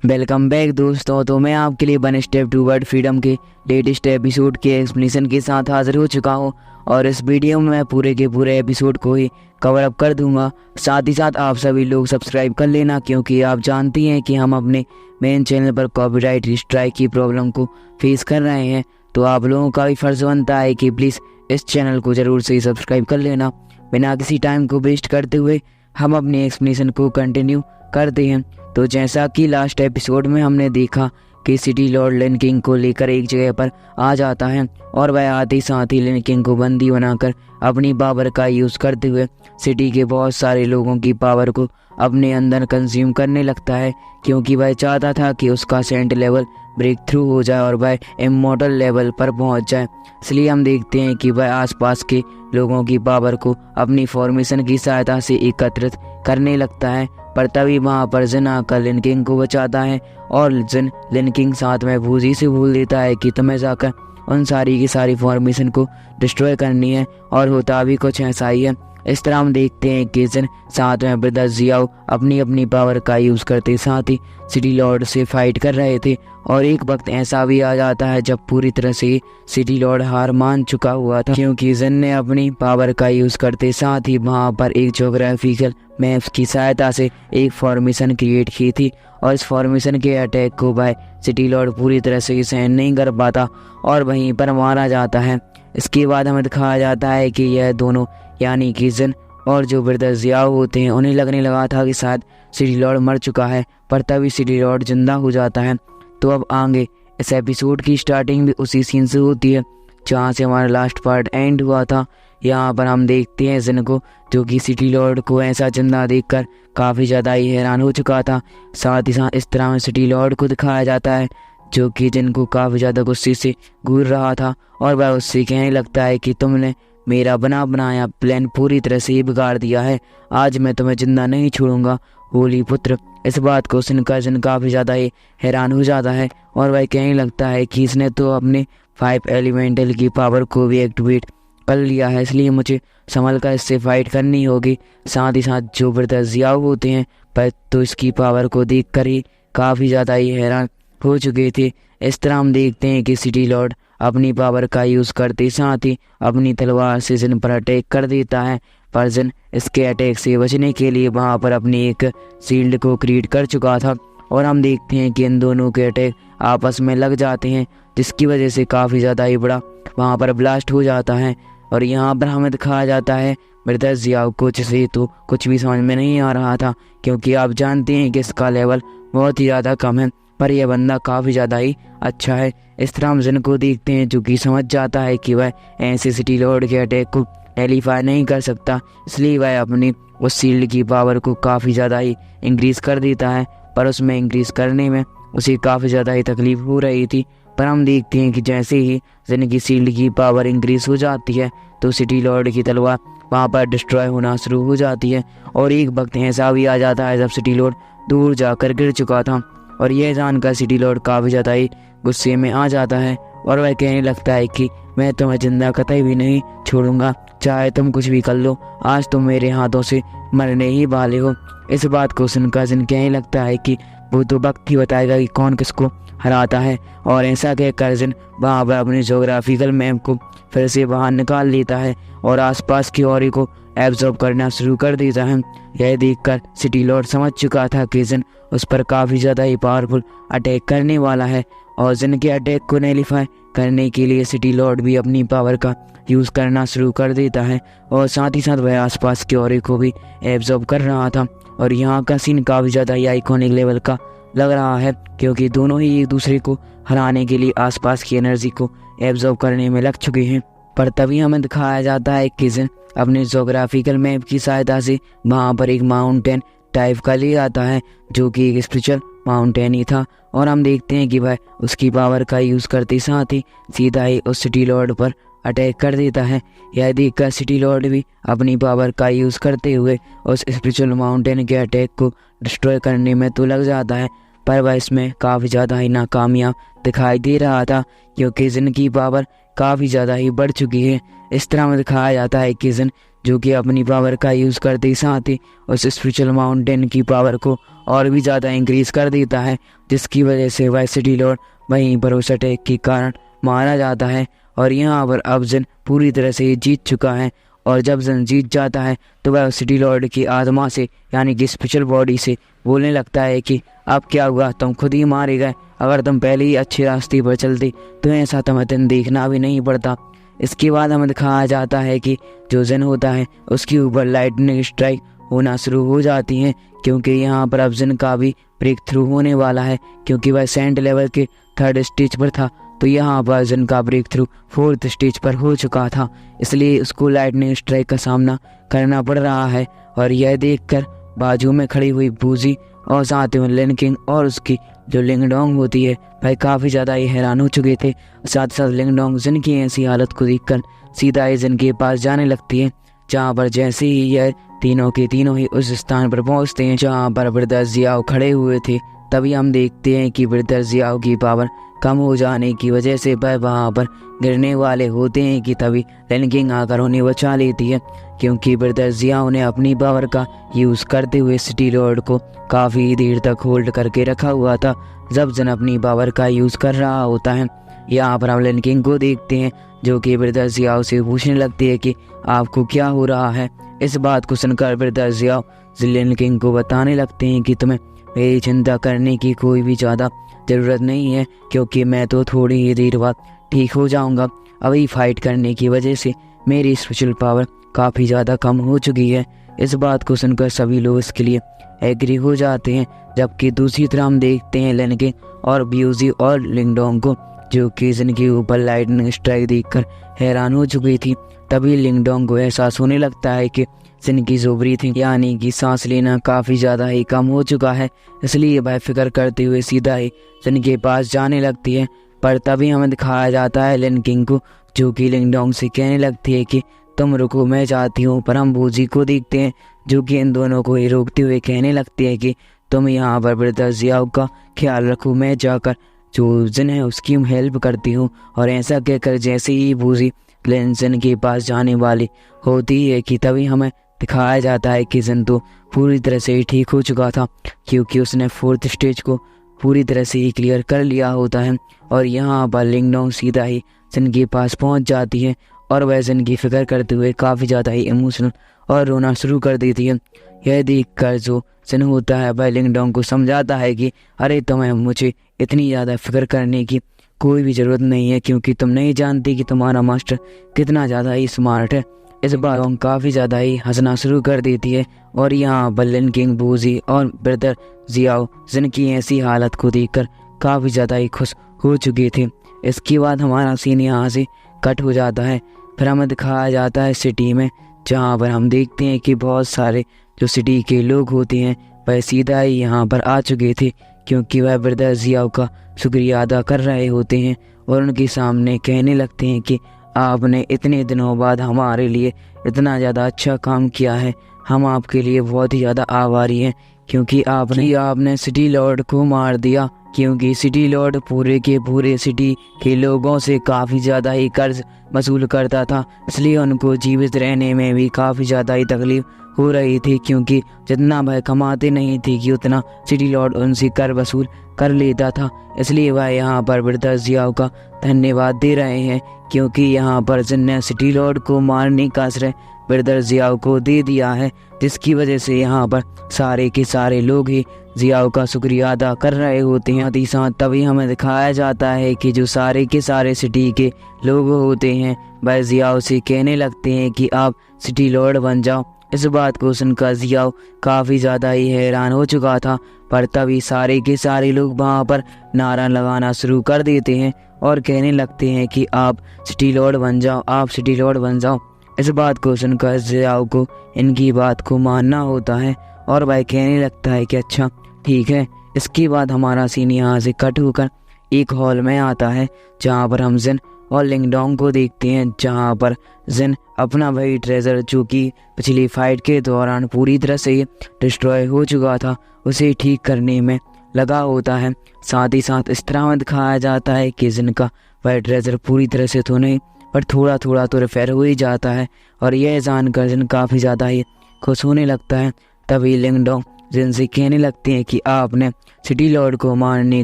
Welcome back दोस्तों। तो मैं आपके लिए वन स्टेप टूवर्ड फ्रीडम के लेटेस्ट एपिसोड के एक्सप्लेनेशन के साथ हाजिर हो चुका हूं और इस वीडियो में मैं पूरे के पूरे एपिसोड को ही कवर अप कर दूंगा। साथ ही साथ आप सभी लोग सब्सक्राइब कर लेना, क्योंकि आप जानती हैं कि हम अपने मेन चैनल पर कॉपीराइट स्ट्राइक की प्रॉब्लम को फेस कर रहे हैं। तो आप लोगों का भी फर्ज बनता है कि प्लीज़ इस चैनल को ज़रूर से सब्सक्राइब कर लेना। बिना किसी टाइम को वेस्ट करते हुए हम अपने एक्सप्लेनेशन को कंटिन्यू करते हैं। तो जैसा कि लास्ट एपिसोड में हमने देखा कि सिटी लॉर्ड लिन किंग को लेकर एक जगह पर आ जाता है और वह आते साथ ही लिन किंग को बंदी बनाकर अपनी पावर का यूज़ करते हुए सिटी के बहुत सारे लोगों की पावर को अपने अंदर कंज्यूम करने लगता है, क्योंकि वह चाहता था कि उसका सेंट लेवल ब्रेक थ्रू हो जाए और वह इमॉर्टल लेवल पर पहुंच जाए। इसलिए हम देखते हैं कि वह आसपास के लोगों की पावर को अपनी फॉर्मेशन की सहायता से एकत्रित करने लगता है। पर तभी वहाँ पर जिन आकर लिन किंग को बचाता है और जिन लिन किंग साथ में भूजी से बोल देता है कि तुम्हें जाकर उन सारी की सारी फॉर्मेशन को डिस्ट्रॉय करनी है, और होता भी कुछ ऐसा ही है। इस तरह हम देखते हैं कि जिन साथ में ब्रदर जियाओ अपनी अपनी पावर का यूज़ करते साथ ही सिटी लॉर्ड से फाइट कर रहे थे, और एक वक्त ऐसा भी आ जाता है जब पूरी तरह से सिटी लॉर्ड हार मान चुका हुआ था, क्योंकि जिन ने अपनी पावर का यूज़ करते साथ ही वहाँ पर एक ज्योग्राफिकल मैप्स की सहायता से एक फॉर्मेशन क्रिएट की थी, और इस फॉर्मेशन के अटैक को भाई सिटी लॉर्ड पूरी तरह से सहन नहीं कर पाता और वहीं पर मारा जाता है। इसके बाद हमें दिखाया जाता है कि यह दोनों यानी कि जिन और जो ब्रदर जियाओ होते हैं उन्हें लगने लगा था कि शायद सिटी लॉर्ड मर चुका है, पर तभी सिटी लॉर्ड जिंदा हो जाता है। तो अब आगे इस एपिसोड की स्टार्टिंग भी उसी सीन से होती है जहाँ से हमारा लास्ट पार्ट एंड हुआ था। यहाँ पर हम देखते हैं जिन को, जो कि सिटी लॉर्ड को ऐसा जिंदा देखकर काफ़ी ज़्यादा ही हैरान हो चुका था। साथ ही साथ इस तरह में सिटी लॉर्ड को दिखाया जाता है जो कि जिनको काफ़ी ज़्यादा गुस्से से घूर रहा था, और वह उससे कहने लगता है कि तुमने मेरा बनाया प्लान पूरी तरह से ही बिगाड़ दिया है। आज मैं तुम्हें जिंदा नहीं छोड़ूंगा होली पुत्र। इस बात को सुनकर जिन काफ़ी ज़्यादा ही हैरान हो जाता है और वह कहने लगता है कि इसने तो अपने 5 एलिमेंटल की पावर को भी एक्टिवेट कर लिया है, इसलिए मुझे संभल कर इससे फाइट करनी होगी। साथ ही साथ जो ब्रदर जियाओ होते हैं पर तो इसकी पावर को देख कर ही काफ़ी ज़्यादा ही हैरान हो चुके थे। इस तरह हम देखते हैं कि सिटी लॉर्ड अपनी पावर का यूज़ करते साथ ही अपनी तलवार से जिन पर अटैक कर देता है, पर जिन इसके अटैक से बचने के लिए वहाँ पर अपनी एक शील्ड को क्रिएट कर चुका था, और हम देखते हैं कि इन दोनों के अटैक आपस में लग जाते हैं, जिसकी वजह से काफ़ी ज़्यादा ही बड़ा वहाँ पर ब्लास्ट हो जाता है। और यहाँ पर हमें दिखाया जाता है ब्रदर जियाओ को, जिसे तो कुछ भी समझ में नहीं आ रहा था, क्योंकि आप जानते हैं कि इसका लेवल बहुत ही ज़्यादा कम है, पर यह बंदा काफ़ी ज़्यादा ही अच्छा है। इस तरह हम जिन को देखते हैं जो कि समझ जाता है कि वह ऐसे सिटी लॉर्ड के अटैक को टेलीफाई नहीं कर सकता, इसलिए वह अपनी उस शील्ड की पावर को काफ़ी ज़्यादा ही इंक्रीज़ कर देता है। पर उसमें इंक्रीज़ करने में उसे काफ़ी ज़्यादा ही तकलीफ हो रही थी। पर हम देखते हैं कि जैसे ही जिन की शील्ड की पावर इंक्रीज़ हो जाती है तो सिटी लॉर्ड की तलवार वहाँ पर डिस्ट्रॉय होना शुरू हो जाती है, और एक वक्त ऐसा भी आ जाता है जब सिटी लॉर्ड दूर जाकर गिर चुका था, और यह जानकर सिटी लॉर्ड काफ़ी ज़्यादा ही गुस्से में आ जाता है और वह कहने लगता है कि मैं तुम्हें जिंदा कतई भी नहीं छोड़ूंगा, चाहे तुम कुछ भी कर लो, आज तुम मेरे हाथों से मरने ही वाले हो। इस बात को सुनकर जिन कहने लगता है कि वो तो वक्त ही बताएगा कि कौन किसको हराता है, और ऐसा कहकर जिन वहाँ पर अपने ज्योग्राफिकल मैप को फिर से बाहर निकाल लेता है और आसपास की ओर को एब्जॉर्ब करना शुरू कर देता है। यह देखकर सिटी लॉर्ड समझ चुका था कि जिन उस पर काफ़ी ज़्यादा ही पावरफुल अटैक करने वाला है, और जिन के अटैक को नैलिफाई करने के लिए सिटी लॉर्ड भी अपनी पावर का यूज़ करना शुरू कर देता है, और साथ ही साथ वह आसपास के ओर को भी एब्जॉर्ब कर रहा था। और यहाँ का सीन काफ़ी ज़्यादा ही आइकॉनिक लेवल का लग रहा है, क्योंकि दोनों ही एक दूसरे को हराने के लिए आसपास की एनर्जी को एब्जॉर्ब करने में लग चुके हैं। पर तभी हमें दिखाया जाता है कि जिन अपने ज्योग्राफिकल मैप की सहायता से वहाँ पर एक माउंटेन टाइप का ले आता है, जो कि एक स्पिरिचुअल माउंटेन ही था, और हम देखते हैं कि वह उसकी पावर का यूज़ करते साथ ही सीधा ही उस सिटी लॉर्ड पर अटैक कर देता है। यह देखकर सिटी लॉर्ड भी अपनी पावर का यूज़ करते हुए उस स्पिरिचुअल माउंटेन के अटैक को डिस्ट्रॉय करने में तो लग जाता है, पर वह इसमें काफ़ी ज़्यादा ही नाकामयाब दिखाई दे रहा था, क्योंकि जिन की पावर काफ़ी ज़्यादा ही बढ़ चुकी है। इस तरह में दिखाया जाता है कि जिन जो कि अपनी पावर का यूज़ करते ही साथ ही उस स्पिरिचुअल माउंटेन की पावर को और भी ज़्यादा इंक्रीज कर देता है, जिसकी वजह से वह सिटी लॉर्ड वहीं पर उस अटैक के कारण मारा जाता है। और यहाँ पर अब जिन पूरी तरह से जीत चुका है, और जब जिन जीत जाता है तो वह सिटी लॉर्ड की आत्मा से यानी कि स्पिरिचुअल बॉडी से बोलने लगता है कि अब क्या हुआ, तुम खुद ही मारे गए। अगर तुम पहले ही अच्छे रास्ते पर चलते तो ऐसा तुम्हें देखना भी नहीं पड़ता। इसके बाद हमें दिखाया जाता है कि जो जिन होता है उसके ऊपर लाइटनिंग स्ट्राइक होना शुरू हो जाती हैं, क्योंकि यहाँ पर अब जिन का भी ब्रेक थ्रू होने वाला है, क्योंकि वह सेंट लेवल के 3rd स्टेज पर था। तो यहाँ पर जिन का ब्रेक थ्रू 4th स्टेज पर हो चुका था, इसलिए उसको लाइटनिंग स्ट्राइक का सामना करना पड़ रहा है। और यह देखकर बाजू में खड़ी हुई बूजी और साथ में लिन किंग और उसकी जो लिंगडोंग होती है भाई काफ़ी ज़्यादा ही हैरान हो चुके थे। साथ साथ लिंगडोंग जिन की ऐसी हालत को देखकर सीधा ही जिन के पास जाने लगती है, जहाँ पर जैसे ही यह तीनों के तीनों ही उस स्थान पर पहुँचते हैं जहाँ पर ब्रदर जियाओ खड़े हुए थे। तभी हम देखते हैं कि ब्रदर जियाओ की पावर कम हो जाने की वजह से वह वहाँ पर गिरने वाले होते हैं कि तभी लिन किंग आकर उन्हें बचा लेती है, क्योंकि ब्रदर जियाओ ने अपनी पावर का यूज़ करते हुए सिटी लॉर्ड को काफ़ी देर तक होल्ड करके रखा हुआ था। जब जिन अपनी पावर का यूज़ कर रहा होता है, यहाँ पर हम लिन किंग को देखते हैं जो कि ब्रदर जियाओ से पूछने लगती है कि आपको क्या हो रहा है। इस बात को सुनकर ब्रदर जियाओ लिन किंग को बताने लगते हैं कि तुम्हें मेरी चिंता करने की कोई भी ज़्यादा ज़रूरत नहीं है, क्योंकि मैं तो थोड़ी ही देर बाद ठीक हो जाऊंगा। अभी फाइट करने की वजह से मेरी स्पेशल पावर काफ़ी ज़्यादा कम हो चुकी है। इस बात को सुनकर सभी लोग इसके लिए एग्री हो जाते हैं, जबकि दूसरी तरफ हम देखते हैं लिन किंग और ब्यूजी और लिंगडोंग को, जो कि जिनके ऊपर लाइटनिंग स्ट्राइक देखकर हैरान हो चुकी थी। तभी लिंगडोंग को एहसास होने लगता है कि जिन की जो ब्रीथिंग यानी कि सांस लेना काफ़ी ज़्यादा ही कम हो चुका है, इसलिए वह फिक्र करते हुए सीधा ही जिन के पास जाने लगती है। पर तभी हमें दिखाया जाता है लिन किंग को, जो कि लिंगडोंग से कहने लगती है कि तुम रुको, मैं जाती हूँ। पर हम बूजी को देखते हैं जो कि इन दोनों को ही रोकते हुए कहने लगती है कि तुम यहाँ पर ब्रदर जियाओ का ख्याल रखो, मैं जाकर जो जिन है उसकी हेल्प करती हूँ। और ऐसा कहकर जैसे ही बूजी लिन जिन के पास जाने वाली होती है कि तभी हमें दिखाया जाता है कि जिन तो पूरी तरह से ही ठीक हो चुका था, क्योंकि उसने 4th स्टेज को पूरी तरह से ही क्लियर कर लिया होता है। और यहाँ पर लिंगडोंग सीधा ही जिन के पास पहुँच जाती है और वह जिन की फिक्र करते हुए काफ़ी ज़्यादा ही इमोशनल और रोना शुरू कर देती है। यह देखकर जो जिन होता है वह लिंगडोंग को समझाता है कि अरे तुम्हें मुझे इतनी ज़्यादा फिक्र करने की कोई भी ज़रूरत नहीं है, क्योंकि तुम नहीं जानती कि तुम्हारा मास्टर कितना ज़्यादा ही स्मार्ट है। इस बार हम काफ़ी ज़्यादा ही हंसना शुरू कर देती है। और यहाँ पर लिन किंग, बूजी और ब्रदर जियाओ जिनकी ऐसी हालत को देखकर काफ़ी ज़्यादा ही खुश हो चुके थे। इसके बाद हमारा सीन यहाँ से कट हो जाता है। फिर हमें दिखाया जाता है सिटी में, जहाँ पर हम देखते हैं कि बहुत सारे जो सिटी के लोग होते हैं वह सीधा ही यहाँ पर आ चुके थे, क्योंकि वह ब्रदर जियाओ का शुक्रिया अदा कर रहे होते हैं और उनके सामने कहने लगते हैं कि आपने इतने दिनों बाद हमारे लिए इतना ज़्यादा अच्छा काम किया है। हम आपके लिए बहुत ही ज़्यादा आभारी हैं, क्योंकि आपने सिटी लॉर्ड को मार दिया, क्योंकि सिटी लॉर्ड पूरे के पूरे सिटी के लोगों से काफ़ी ज़्यादा ही कर्ज वसूल करता था, इसलिए उनको जीवित रहने में भी काफ़ी ज़्यादा ही तकलीफ हो रही थी, क्योंकि जितना वह कमाते नहीं थे कि उतना सिटी लॉर्ड उनसे कर वसूल कर लेता था। इसलिए वह यहाँ पर ब्रदर जियाओ का धन्यवाद दे रहे हैं, क्योंकि यहाँ पर जिनने सिटी लॉर्ड को मारने का श्रेय ब्रदर जियाओ को दे दिया है, जिसकी वजह से यहाँ पर सारे के सारे लोग ही जियाओ का शुक्रिया अदा कर रहे होते हैं। साथ तभी हमें दिखाया जाता है कि जो सारे के सारे सिटी के लोग होते हैं वह जियाओ से कहने लगते हैं कि आप सिटी लॉर्ड बन जाओ। इस बात को सुनकर जियाओ काफ़ी ज़्यादा ही हैरान हो चुका था, पर तभी सारे के सारे लोग वहाँ पर नारा लगाना शुरू कर देते हैं और कहने लगते हैं कि आप सिटी लॉर्ड बन जाओ, आप सिटी लॉर्ड बन जाओ। इस बात को सुनकर जियाओ को इनकी बात को मानना होता है और वह कहने लगता है कि अच्छा ठीक है। इसके बाद हमारा सीन यहाँ से कट होकर एक हॉल में आता है, जहाँ पर हम जिन और लिंगडोंग को देखते हैं, जहाँ पर जिन अपना वही ट्रेजर जो कि पिछली फाइट के दौरान पूरी तरह से डिस्ट्रॉय हो चुका था उसे ठीक करने में लगा होता है। साथ ही साथ इस तरह में दिखाया जाता है कि जिनका वह ट्रेजर पूरी तरह से तो नहीं पर थोड़ा थोड़ा तो रिफेयर हो ही जाता है और यह जानकर जिन काफ़ी ज़्यादा ही खुश होने लगता है। तभी लिंग डोंग जिन से कहने लगती है कि आपने सिटी लॉर्ड को मारने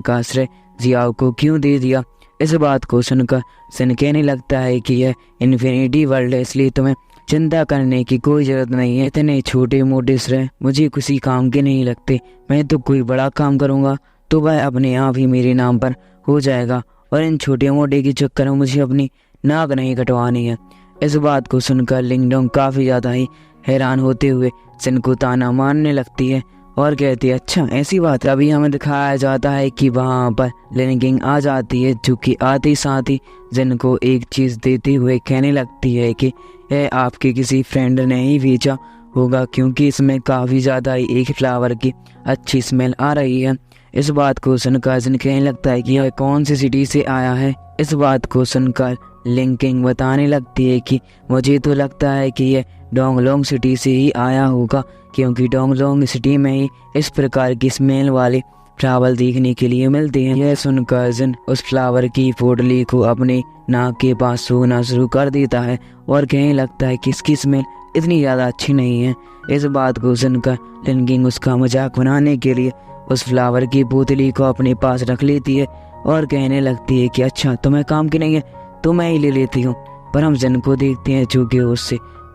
का श्रेय जियाओ को क्यों दे दिया। इस बात को सुनकर जिन कहने लगता है कि यह इन्फिनिटी वर्ल्ड है, इसलिए तुम्हें चिंता करने की कोई ज़रूरत नहीं है। इतने छोटे मोटे श्रेय मुझे किसी काम के नहीं लगते। मैं तो कोई बड़ा काम करूँगा तो वह अपने आप ही मेरे नाम पर हो जाएगा और इन छोटे मोटे के चक्कर में मुझे अपनी नाक नहीं कटवानी है। इस बात को सुनकर लिंग डोंग काफ़ी ज़्यादा ही हैरान होते हुए जिन को ताना मारने लगती है और कहती है अच्छा ऐसी बात है। अभी हमें दिखाया जाता है कि वहाँ पर लिन किंग आ जाती है, जो कि आते साथ ही जिन को एक चीज़ देते हुए कहने लगती है कि यह आपके किसी फ्रेंड ने ही भेजा होगा, क्योंकि इसमें काफ़ी ज़्यादा ही एक फ्लावर की अच्छी स्मेल आ रही है। इस बात को सुनकर जिन कहने लगता है कि यह कौन सी सिटी से आया है। इस बात को सुनकर लिन किंग बताने लगती है कि मुझे तो लगता है कि यह डोंगलोंग सिटी से ही आया होगा, क्योंकि डोंगलोंग सिटी में ही इस प्रकार की स्मेल वाले फ्लावर देखने के लिए मिलते हैं। यह सुनकर जिन उस फ्लावर की पोटली को अपने नाक के पास सूंघना शुरू कर देता है और कहने लगता है कि इसकी स्मेल इतनी ज़्यादा अच्छी नहीं है। इस बात को सुनकर लिन किंग उसका मजाक बनाने के लिए उस फ्लावर की बोतली को अपने पास रख लेती है और कहने लगती है कि अच्छा तुम्हें काम की नहीं है तो मैं ही ले लेती हूँ। पर हम जिन को देखते हैं जो कि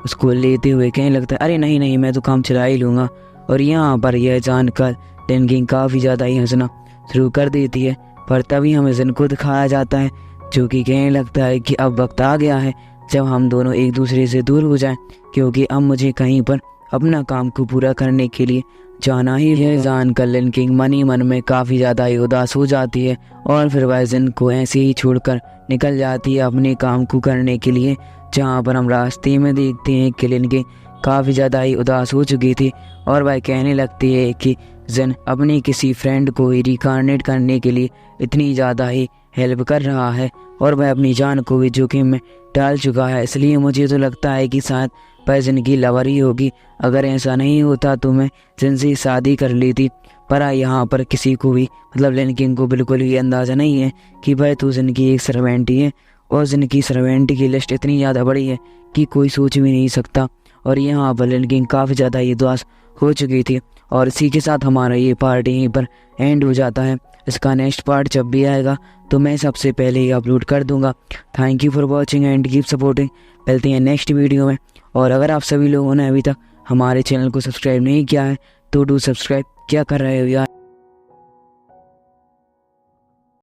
उसको लेते हुए कहने लगता है अरे नहीं नहीं मैं तो काम चला ही लूँगा। और यहाँ पर यह जानकर लिन किंग काफ़ी ज़्यादा ही हंसना शुरू कर देती है। पर तभी हमें जिन को दिखाया जाता है जो कि कहने लगता है कि अब वक्त आ गया है जब हम दोनों एक दूसरे से दूर हो जाएं, क्योंकि अब मुझे कहीं पर अपना काम को पूरा करने के लिए जाना ही। यह जानकर लिन किंग मन ही मन में काफ़ी ज़्यादा ही उदास हो जाती है और फिर वह जिन को ऐसे ही छोड़कर निकल जाती है अपने काम को करने के लिए। जहाँ पर हम रास्ते में देखते हैं कि लिन किंग काफ़ी ज़्यादा ही उदास हो चुकी थी और वह कहने लगती है कि जिन अपनी किसी फ्रेंड को ही रिकार्नेट करने के लिए इतनी ज़्यादा ही हेल्प कर रहा है और वह अपनी जान को भी जोखिम में डाल चुका है, इसलिए मुझे तो लगता है कि शायद वह जिन की लवर ही होगी। अगर ऐसा नहीं होता तो मैं जिन से शादी कर लेती। पर यहाँ पर किसी को भी मतलब लिन किंग को बिल्कुल भी अंदाज़ा नहीं है कि भाई तो जिन की एक सर्वेंट ही है और जिन की सर्वेंट की लिस्ट इतनी ज़्यादा बड़ी है कि कोई सोच भी नहीं सकता। और यहाँ पर लिन किंग काफ़ी ज़्यादा ही उदास हो चुकी थी और इसी के साथ हमारा ये पार्ट यहीं पर एंड हो जाता है। इसका नेक्स्ट पार्ट जब भी आएगा तो मैं सबसे पहले ही अपलोड कर दूंगा। Thank you for watching and keep supporting. मिलते हैं नेक्स्ट वीडियो में। और अगर आप सभी लोगों ने अभी तक हमारे चैनल को सब्सक्राइब नहीं किया है तो डू सब्सक्राइब। क्या कर रहे हो यार।